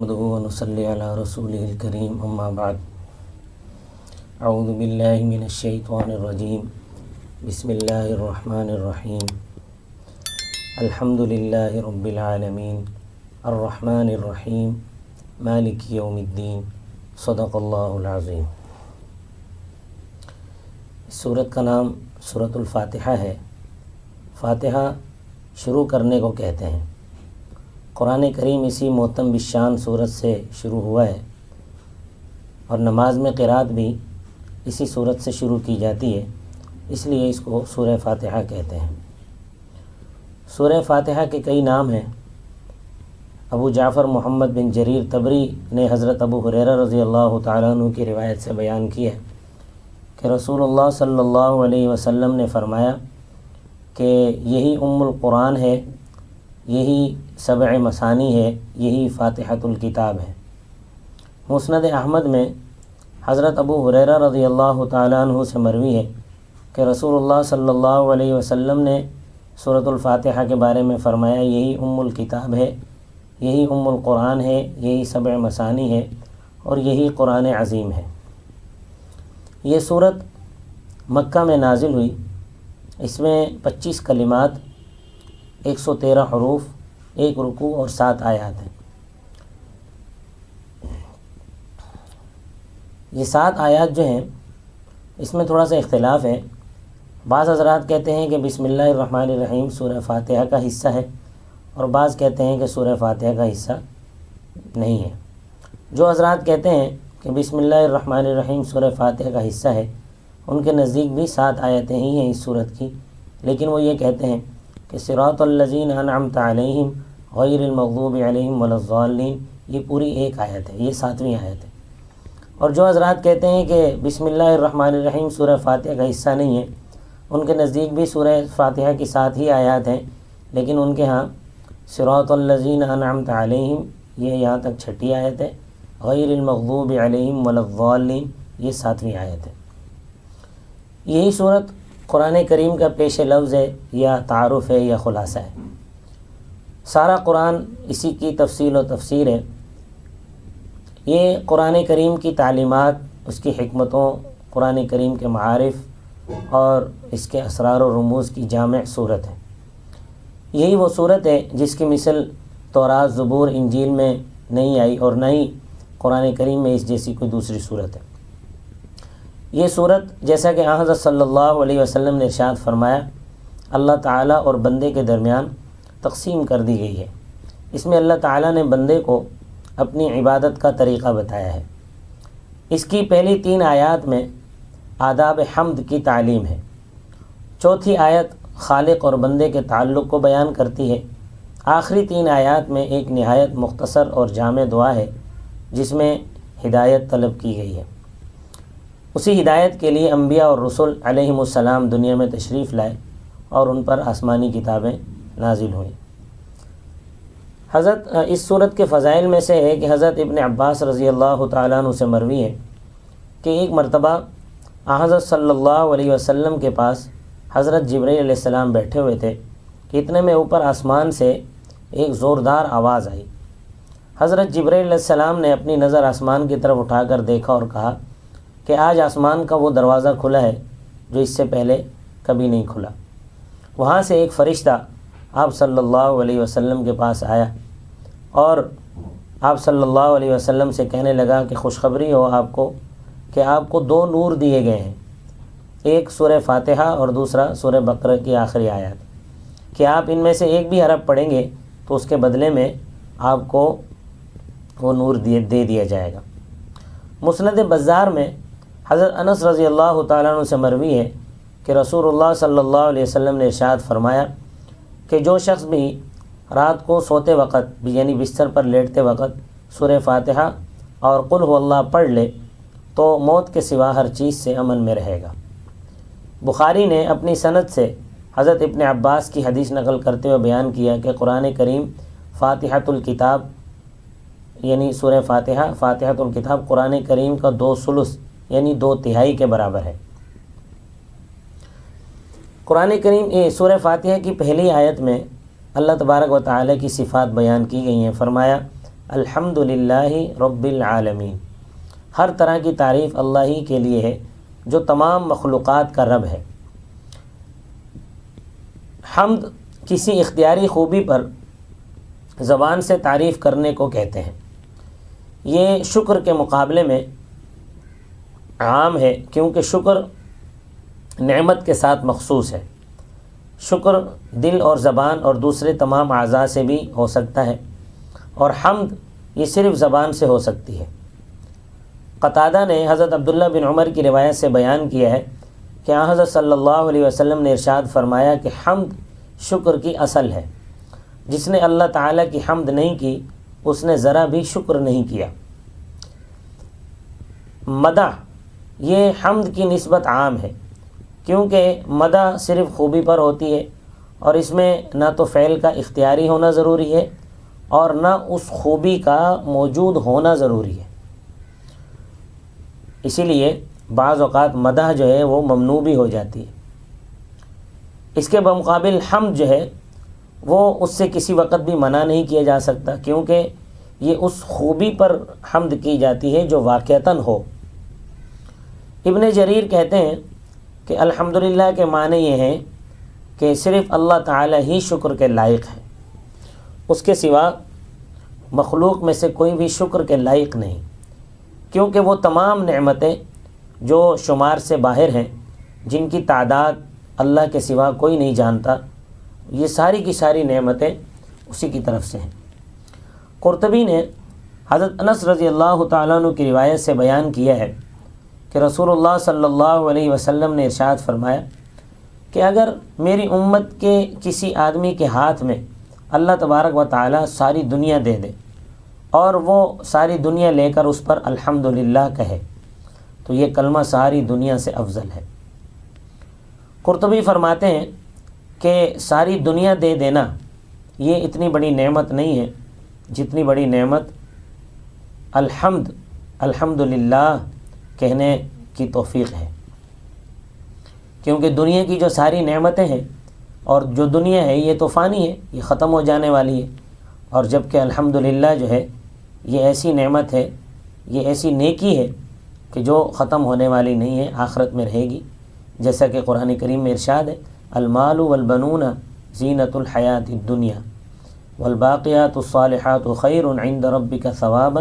نحمده ونصلي على رسوله الكريم أما بعد أعوذ بالله من الشيطان الرجيم بسم الله الرحمن الرحيم الحمد لله رب العالمين الرحمن الرحيم مالك يوم الدين صدق الله العظيم۔ اس سورت کا نام سورۃ الفاتحہ ہے۔ فاتحہ شروع کرنے کو کہتے ہیں۔ قرآن کریم اسی معتم بالشان سورت سے شروع ہوا ہے اور نماز میں قرات بھی اسی سورت سے شروع کی جاتی ہے، اس لیے اس کو سورہ فاتحہ کہتے ہیں۔ سورہ فاتحہ کے کئی نام ہیں۔ ابو جعفر محمد بن جریر طبری نے حضرت ابو ہریرہ رضی اللہ تعالیٰ عنہ کی روایت سے بیان کیا ہے کہ رسول اللہ صلی اللہ علیہ وسلم نے فرمایا کہ یہی القرآن ہے، یہی سبع مثانی ہے، یہی فاتحۃ الکتاب ہے۔ مسند احمد میں حضرت ابو ہریرہ رضی اللہ تعالیٰ عنہ سے مروی ہے کہ رسول اللہ صلی اللہ علیہ وسلم نے سورۃ الفاتحہ کے بارے میں فرمایا یہی الکتاب ہے، یہی القرآن ہے، یہی سبع مثانی ہے اور یہی قرآن عظیم ہے۔ یہ سورت مکہ میں نازل ہوئی۔ اس میں 25 کلمات، 113 حروف، 1 رکوع اور 7 آیات ہیں۔ یہ 7 آیات جو ہیں اس میں تھوڑا سا اختلاف ہے۔ بعض حضرات کہتے ہیں کہ بسم اللہ الرحمن الرحیم سورہ فاتحہ کا حصہ ہے اور بعض کہتے ہیں کہ سورہ فاتحہ کا حصہ نہیں ہے۔ جو حضرات کہتے ہیں کہ بسم اللہ الرحمن الرحیم سورہ فاتحہ کا حصہ ہے، ان کے نزدیک بھی 7 آیتیں ہی ہیں اس سورت کی، لیکن وہ یہ کہتے ہیں کہ صراط الذین انعمت علیہم غیر المغضوب علیہم ولا الضالین، یہ پوری ایک آیت ہے، یہ 7ویں آیت ہے۔ اور جو حضرات کہتے ہیں کہ بسم اللہ الرحمن الرحیم سورہ فاتحہ کا حصہ نہیں ہے، ان کے نزدیک بھی سورہ فاتحہ کی 7 ہی آیات ہیں، لیکن ان کے ہاں صراط الذین انعمت علیہم یہ یہاں تک 6ٹھی آیت ہے، غیر المغضوب علیہم ولا الضالین یہ 7ویں آیت ہے۔ یہی صورت قرآن کریم کا پیش لفظ ہے یا تعارف ہے یا خلاصہ ہے۔ سارا قرآن اسی کی تفصیل و تفسیر ہے۔ یہ قرآن کریم کی تعلیمات، اس کی حکمتوں، قرآن کریم کے معارف اور اس کے اسرار و رموز کی جامع صورت ہے۔ یہی وہ صورت ہے جس کی مثل تورات، زبور، انجیل میں نہیں آئی اور نہ ہی قرآن کریم میں اس جیسی کوئی دوسری صورت ہے۔ یہ صورت جیسا کہ حضرت صلی اللہ علیہ وسلم نے ارشاد فرمایا اللہ تعالیٰ اور بندے کے درمیان تقسیم کر دی گئی ہے۔ اس میں اللہ تعالیٰ نے بندے کو اپنی عبادت کا طریقہ بتایا ہے۔ اس کی پہلی 3 آیات میں آداب حمد کی تعلیم ہے۔ چوتھی آیت خالق اور بندے کے تعلق کو بیان کرتی ہے۔ آخری 3 آیات میں ایک نہایت مختصر اور جامع دعا ہے جس میں ہدایت طلب کی گئی ہے۔ اسی ہدایت کے لیے انبیاء اور رسول علیہم السلام دنیا میں تشریف لائے اور ان پر آسمانی کتابیں نازل ہوئیں۔ اس صورت کے فضائل میں سے ہے کہ حضرت ابن عباس رضی اللہ تعالیٰ عنہ سے مروی ہے کہ ایک مرتبہ حضرت صلی اللہ علیہ وسلم کے پاس حضرت جبرائیل علیہ السلام بیٹھے ہوئے تھے کہ اتنے میں اوپر آسمان سے ایک زوردار آواز آئی۔ حضرت جبرائیل علیہ السلام نے اپنی نظر آسمان کی طرف اٹھا کر دیکھا اور کہا کہ آج آسمان کا وہ دروازہ کھلا ہے جو اس سے پہلے کبھی نہیں کھلا۔ وہاں سے ایک فرشتہ آپ صلی اللہ علیہ وسلم کے پاس آیا اور آپ صلی اللہ علیہ وسلم سے کہنے لگا کہ خوشخبری ہو آپ کو کہ آپ کو 2 نور دیے گئے ہیں، ایک سورہ فاتحہ اور دوسرا سورہ بقرہ کی آخری آیات، کہ آپ ان میں سے ایک بھی حرف پڑھیں گے تو اس کے بدلے میں آپ کو وہ نور دے دیا جائے گا۔ مسند بزار میں حضرت انس رضی اللہ تعالیٰ عنہ سے مروی ہے کہ رسول اللہ صلی اللہ علیہ وسلم نے ارشاد فرمایا کہ جو شخص بھی رات کو سوتے وقت یعنی بستر پر لیٹتے وقت سورہ فاتحہ اور قل هو اللہ پڑھ لے تو موت کے سوا ہر چیز سے امن میں رہے گا۔ بخاری نے اپنی سند سے حضرت ابن عباس کی حدیث نقل کرتے ہوئے بیان کیا کہ قرآن کریم فاتحۃ الکتاب یعنی سورہ فاتحہ فاتحۃ الکتاب قرآن کریم کا 2/3 یعنی 2/3 کے برابر ہے۔ قرآن کریم سورہ فاتحہ کی پہلی آیت میں اللہ تبارک و تعالی کی صفات بیان کی گئی ہیں۔ فرمایا الحمدللہ رب العالمین، ہر طرح کی تعریف اللہ ہی کے لیے ہے جو تمام مخلوقات کا رب ہے۔ حمد کسی اختیاری خوبی پر زبان سے تعریف کرنے کو کہتے ہیں۔ یہ شکر کے مقابلے میں عام ہے، کیونکہ شکر نعمت کے ساتھ مخصوص ہے۔ شکر دل اور زبان اور دوسرے تمام اعضاء سے بھی ہو سکتا ہے، اور حمد یہ صرف زبان سے ہو سکتی ہے۔ قتادہ نے حضرت عبداللہ بن عمر کی روایت سے بیان کیا ہے کہ حضرت صلی اللہ علیہ وسلم نے ارشاد فرمایا کہ حمد شکر کی اصل ہے، جس نے اللہ تعالیٰ کی حمد نہیں کی اس نے ذرا بھی شکر نہیں کیا۔ مدح یہ حمد کی نسبت عام ہے، کیونکہ مدح صرف خوبی پر ہوتی ہے، اور اس میں نہ تو فعل کا اختیاری ہونا ضروری ہے اور نہ اس خوبی کا موجود ہونا ضروری ہے۔ اسی لیے بعض اوقات مدح جو ہے وہ ممنوع بھی ہو جاتی ہے۔ اس کے بمقابل حمد جو ہے وہ اس سے کسی وقت بھی منع نہیں کیا جا سکتا، کیونکہ یہ اس خوبی پر حمد کی جاتی ہے جو واقعتاً ہو۔ ابن جریر کہتے ہیں کہ الحمدللہ کے معنی یہ ہیں کہ صرف اللہ تعالی ہی شکر کے لائق ہے، اس کے سوا مخلوق میں سے کوئی بھی شکر کے لائق نہیں، کیونکہ وہ تمام نعمتیں جو شمار سے باہر ہیں، جن کی تعداد اللہ کے سوا کوئی نہیں جانتا، یہ ساری کی ساری نعمتیں اسی کی طرف سے ہیں۔ قرطبی نے حضرت انس رضی اللہ تعالیٰ عنہ کی روایت سے بیان کیا ہے کہ رسول اللہ صلی اللہ علیہ وسلم نے ارشاد فرمایا کہ اگر میری امت کے کسی آدمی کے ہاتھ میں اللہ تبارک و تعالیٰ ساری دنیا دے دے اور وہ ساری دنیا لے کر اس پر الحمدللہ کہے تو یہ کلمہ ساری دنیا سے افضل ہے۔ قرطبی فرماتے ہیں کہ ساری دنیا دے دینا یہ اتنی بڑی نعمت نہیں ہے جتنی بڑی نعمت الحمدللہ کہنے کی توفیق ہے، کیونکہ دنیا کی جو ساری نعمتیں ہیں اور جو دنیا ہے یہ تو فانی ہے، یہ ختم ہو جانے والی ہے، اور جبکہ الحمدللہ جو ہے یہ ایسی نعمت ہے، یہ ایسی نیکی ہے کہ جو ختم ہونے والی نہیں ہے، آخرت میں رہے گی۔ جیسا کہ قرآن کریم میں ارشاد ہے المال والبنون زینت الحیات الدنیا والباقیات الصالحات خیر عند ربک ثوابا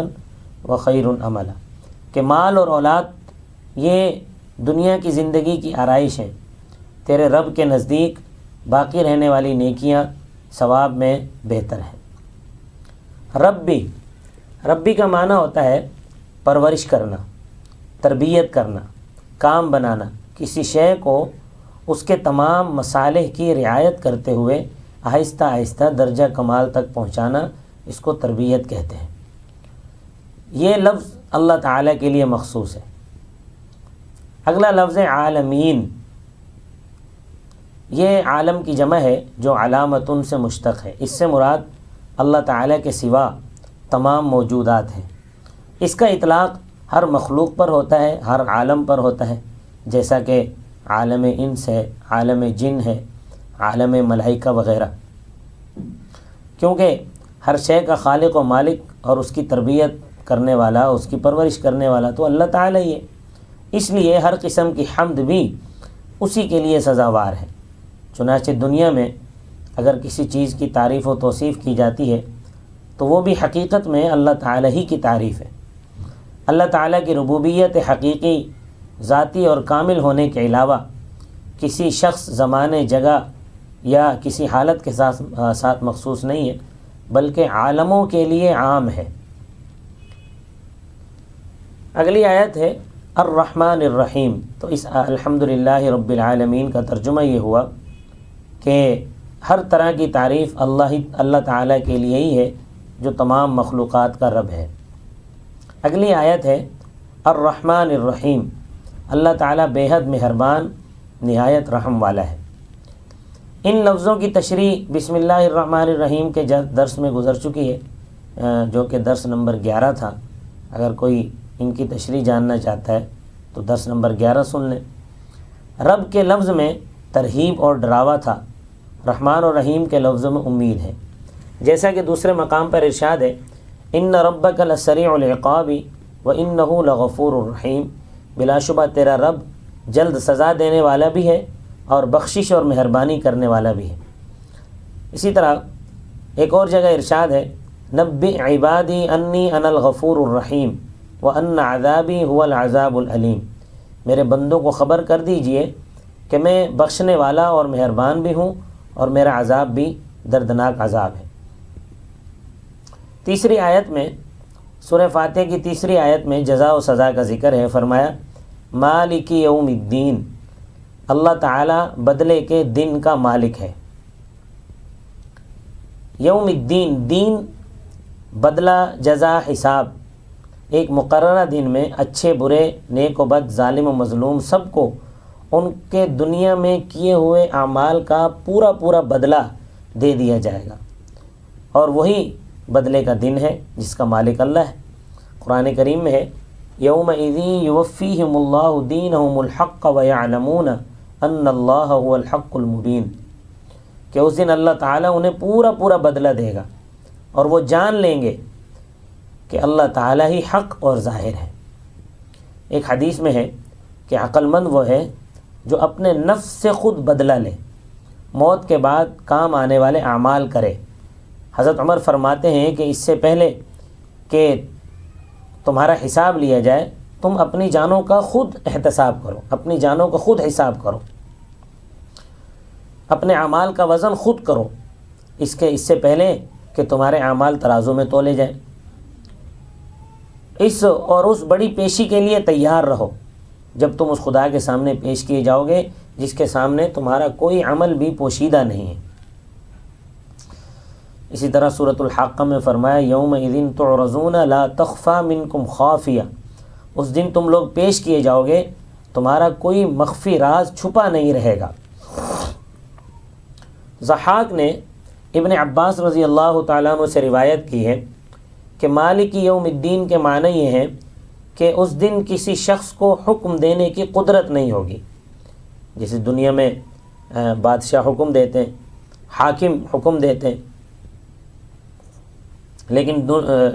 وخیر عملا، کہ مال اور اولاد یہ دنیا کی زندگی کی آرائش ہیں، تیرے رب کے نزدیک باقی رہنے والی نیکیاں ثواب میں بہتر ہیں۔ ربی کا معنی ہوتا ہے پرورش کرنا، تربیت کرنا، کام بنانا، کسی شے کو اس کے تمام مصالح کی رعایت کرتے ہوئے آہستہ آہستہ درجہ کمال تک پہنچانا، اس کو تربیت کہتے ہیں۔ یہ لفظ اللہ تعالیٰ کے لیے مخصوص ہے۔ اگلا لفظ ہے عالمین۔ یہ عالم کی جمع ہے جو علامتن سے مشتق ہے، اس سے مراد اللہ تعالیٰ کے سوا تمام موجودات ہیں۔ اس کا اطلاق ہر مخلوق پر ہوتا ہے، ہر عالم پر ہوتا ہے، جیسا کہ عالم انس ہے، عالم جن ہے، عالم ملائکہ وغیرہ، کیونکہ ہر شے کا خالق و مالک اور اس کی تربیت کرنے والا، اس کی پرورش کرنے والا تو اللہ تعالیٰ ہی ہے۔ اس لیے ہر قسم کی حمد بھی اسی کے لیے سزاوار ہے۔ چنانچہ دنیا میں اگر کسی چیز کی تعریف و توصیف کی جاتی ہے تو وہ بھی حقیقت میں اللہ تعالیٰ ہی کی تعریف ہے۔ اللہ تعالیٰ کی ربوبیت حقیقی، ذاتی اور کامل ہونے کے علاوہ کسی شخص، زمانے، جگہ یا کسی حالت کے ساتھ مخصوص نہیں ہے، بلکہ عالموں کے لیے عام ہے۔ اگلی آیت ہے الرحمن الرحیم۔ تو اس الحمدللہ رب العالمین کا ترجمہ یہ ہوا کہ ہر طرح کی تعریف اللہ تعالیٰ کے لیے ہی ہے جو تمام مخلوقات کا رب ہے۔ اگلی آیت ہے الرحمن الرحیم۔ اللہ تعالیٰ بے حد مہربان، نہایت رحم والا ہے۔ ان لفظوں کی تشریح بسم اللہ الرحمن الرحیم کے درس میں گزر چکی ہے، جو کہ درس نمبر 11 تھا۔ اگر کوئی ان کی تشریح جاننا چاہتا ہے تو درس نمبر 11 سن لیں۔ رب کے لفظ میں ترہیب اور ڈراوا تھا، رحمان اور رحیم کے لفظوں میں امید ہے۔ جیسا کہ دوسرے مقام پر ارشاد ہے ان ربک لسریع العقاب وانہ لغفور الرحیم، بلا شبہ تیرا رب جلد سزا دینے والا بھی ہے اور بخشش اور مہربانی کرنے والا بھی ہے۔ اسی طرح ایک اور جگہ ارشاد ہے، نبئ عبادی انی انا الغفور الرحیم وان عذابی هو العذاب العلیم، میرے بندوں کو خبر کر دیجئے کہ میں بخشنے والا اور مہربان بھی ہوں اور میرا عذاب بھی دردناک عذاب ہے۔ تیسری آیت میں، سورہ فاتحہ کی تیسری آیت میں جزا و سزا کا ذکر ہے۔ فرمایا مالک یوم الدین، اللہ تعالی بدلے کے دن کا مالک ہے۔ یوم الدین، دین بدلہ، جزا، حساب، ایک مقررہ دن میں اچھے برے، نیک و بد، ظالم و مظلوم سب کو ان کے دنیا میں کیے ہوئے اعمال کا پورا بدلہ دے دیا جائے گا، اور وہی بدلے کا دن ہے جس کا مالک اللہ ہے۔ قرآن کریم میں ہے یومئذ یوفیہم اللہ دینہم الحق ویعلمون ان اللہ هو الحق المبین، کہ اس دن اللہ تعالیٰ انہیں پورا بدلہ دے گا اور وہ جان لیں گے کہ اللہ تعالیٰ ہی حق اور ظاہر ہے۔ ایک حدیث میں ہے کہ عقل مند وہ ہے جو اپنے نفس سے خود بدلہ لے، موت کے بعد کام آنے والے اعمال کرے۔ حضرت عمر فرماتے ہیں کہ اس سے پہلے کہ تمہارا حساب لیا جائے، تم اپنی جانوں کا خود احتساب کرو، اپنی جانوں کا خود حساب کرو، اپنے اعمال کا وزن خود کرو، اس سے پہلے کہ تمہارے اعمال ترازو میں تولے جائیں۔ اس اور اس بڑی پیشی کے لیے تیار رہو جب تم اس خدا کے سامنے پیش کیے جاؤ گے جس کے سامنے تمہارا کوئی عمل بھی پوشیدہ نہیں ہے۔ اسی طرح سورۃ الحاقہ میں فرمایا یومئذ تعرضون لا تخفی منکم خافیہ، اس دن تم لوگ پیش کیے جاؤ گے، تمہارا کوئی مخفی راز چھپا نہیں رہے گا۔ ضحاک نے ابن عباس رضی اللہ تعالیٰ عنہ سے روایت کی ہے کہ مالک یوم الدین کے معنی یہ ہیں کہ اس دن کسی شخص کو حکم دینے کی قدرت نہیں ہوگی، جیسے دنیا میں بادشاہ حکم دیتے ہیں، حاکم حکم دیتے ہیں، لیکن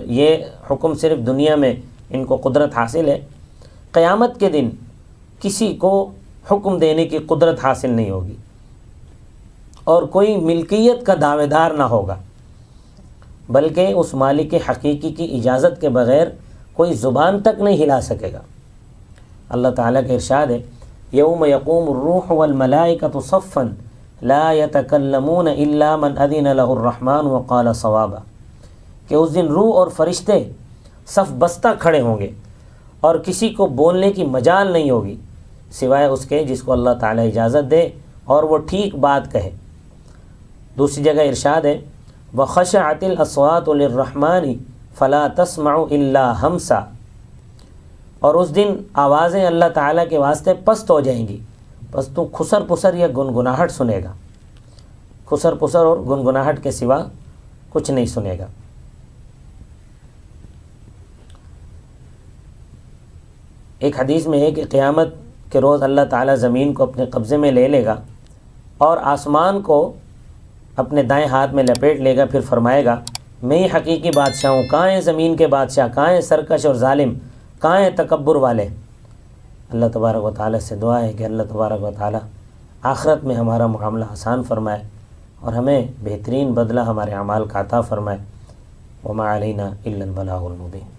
یہ حکم صرف دنیا میں ان کو قدرت حاصل ہے۔ قیامت کے دن کسی کو حکم دینے کی قدرت حاصل نہیں ہوگی اور کوئی ملکیت کا دعوے دار نہ ہوگا، بلکہ اس مالک حقیقی کی اجازت کے بغیر کوئی زبان تک نہیں ہلا سکے گا۔ اللہ تعالیٰ کا ارشاد ہے یوم یقوم الروح والملائکۃ صفا لا یتکلمون الا من اذن له الرحمن وقال صوابا، کہ اس دن روح اور فرشتے صف بستہ کھڑے ہوں گے اور کسی کو بولنے کی مجال نہیں ہوگی سوائے اس کے جس کو اللہ تعالیٰ اجازت دے اور وہ ٹھیک بات کہے۔ دوسری جگہ ارشاد ہے وَخَشَعَتِ الْأَصْوَاتُ لِلرَّحْمَنِ فَلَا تَسْمَعُ إِلَّا ہَمْسًا، اور اس دن آوازیں اللہ تعالیٰ کے واسطے پست ہو جائیں گی، بس تو خسر پسر یا گنگناہٹ سنے گا، خسر پسر اور گنگناہٹ کے سوا کچھ نہیں سنے گا۔ ایک حدیث میں ہے کہ قیامت کے روز اللہ تعالیٰ زمین کو اپنے قبضے میں لے لے گا اور آسمان کو اپنے دائیں ہاتھ میں لپیٹ لے گا، پھر فرمائے گا میں ہی حقیقی بادشاہ ہوں، کہاں ہیں زمین کے بادشاہ، کہاں ہیں سرکش اور ظالم، کہاں ہیں تکبر والے۔ اللہ تبارک و تعالیٰ سے دعا ہے کہ اللہ تبارک و تعالیٰ آخرت میں ہمارا معاملہ آسان فرمائے اور ہمیں بہترین بدلہ ہمارے اعمال کا عطا فرمائے۔ وما علینا الا البلاغ المبین۔